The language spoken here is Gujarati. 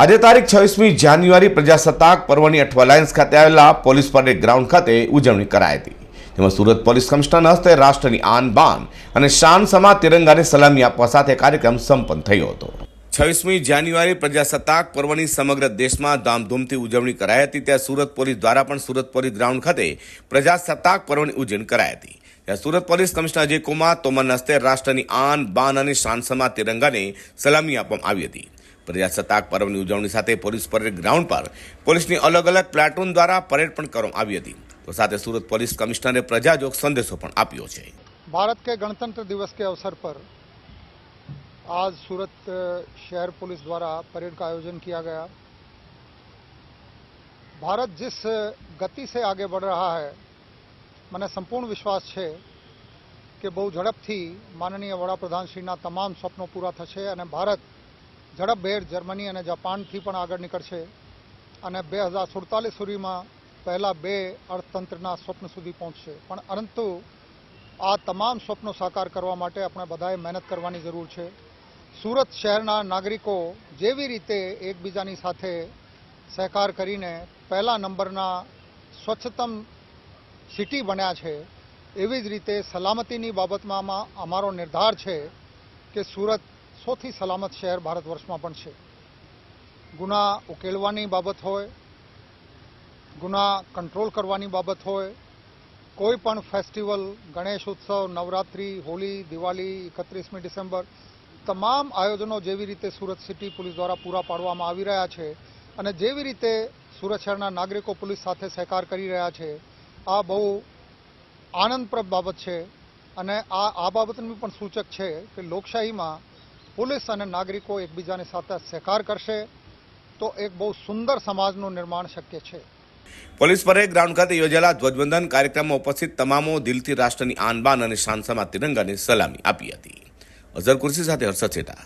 આજે તારીખ 26મી જાન્યુઆરી પ્રજાસત્તાક પર્વની અઠવા લાયન્સ ખાતે આવેલા પોલીસ પરેડ ગ્રાઉન્ડ ખાતે ઉજવણી કરાઈ હતી, જેમાં સુરત પોલીસ કમિશનરના હસ્તે રાષ્ટ્રની આન બાન અને શાન સમા તિરંગાને સલામી આપવા સાથે કાર્યક્રમ સંપન્ન થયો હતો। 26મી જાન્યુઆરી પ્રજાસત્તાક પર્વની સમગ્ર દેશમાં ધામધૂમથી ઉજવણી કરાઈ હતી, ત્યાં સુરત પોલીસ દ્વારા પણ સુરત પોલીસ ગ્રાઉન્ડ ખાતે પ્રજાસત્તાક પર્વની ઉજવણી કરાઈ હતી। ત્યાં સુરત પોલીસ કમિશનર અજય કુમાર તોમરના હસ્તે રાષ્ટ્રની આન બાન અને શાન સમા તિરંગાને સલામી આપવામાં આવી હતી। પ્રજાસત્તાક પર્વની ઉજવણી સાથે પોલીસ પરેડ ગ્રાઉન્ડ પર પોલીસની અલગ અલગ પ્લાટૂન દ્વારા પરેડ પણ કરવામાં આવી હતી। તો સાથે સુરત પોલીસ કમિશનરે પ્રજાજોગ સંદેશો પણ આપ્યો છે। भारत के गणतंत्र दिवस के अवसर पर आज सूरत शहर पुलिस द्वारा परेड का आयोजन किया गया। भारत जिस गति से आगे बढ़ रहा है, મને સંપૂર્ણ વિશ્વાસ છે કે બહુ ઝડપથી માનનીય વડાપ્રધાનશ્રીના તમામ સ્વપ્નો પૂરા થશે અને ભારત ઝડપભેર જર્મની અને જાપાનથી પણ આગળ નીકળશે અને 2047 સુધીમાં પહેલા 2 અર્થતંત્રના સ્વપ્ન સુધી પહોંચશે। પણ પરંતુ આ તમામ સ્વપ્નો સાકાર કરવા માટે આપણે બધાએ મહેનત કરવાની જરૂર છે। સુરત શહેરના નાગરિકો જેવી રીતે એકબીજાની સાથે સહકાર કરીને પહેલા નંબરના સ્વચ્છતમ સિટી બન્યા છે, એવી જ રીતે સલામતીની બાબતમાં અમારો નિર્ધાર છે કે સુરત સૌથી સલામત શહેર ભારત વર્ષમાં પણ છે। ગુના ઉકેલવાની બાબત હોય, ગુના કંટ્રોલ કરવાની બાબત હોય, કોઈ પણ ફેસ્ટિવલ, ગણેશ ઉત્સવ, નવરાત્રિ, હોળી, દિવાળી, 31મી ડિસેમ્બર, તમામ આયોજનો જેવી રીતે સુરત સિટી પોલીસ દ્વારા પૂરા પાડવામાં આવી રહ્યા છે અને જેવી રીતે સુરત શહેરના નાગરિકો પોલીસ સાથે સહકાર કરી રહ્યા છે, આ બહુ આનંદપ્રદ બાબત છે અને આ બાબતનું પણ સૂચક છે કે લોકશાહીમાં પોલીસ અને નાગરિકો એકબીજાની સાથે સહકાર કરશે તો એક બહુ સુંદર સમાજનું નિર્માણ શક્ય છે। પોલીસ પરેડ ગ્રાઉન્ડ ખાતે યોજાયેલા ધ્વજવંદન કાર્યક્રમમાં ઉપસ્થિત તમામો દિલથી રાષ્ટ્રની આન બાન અને શાન સમા તિરંગાને સલામી આપી હતી। અઝર કુર્સી સાથે હર્ષદ સેઠા।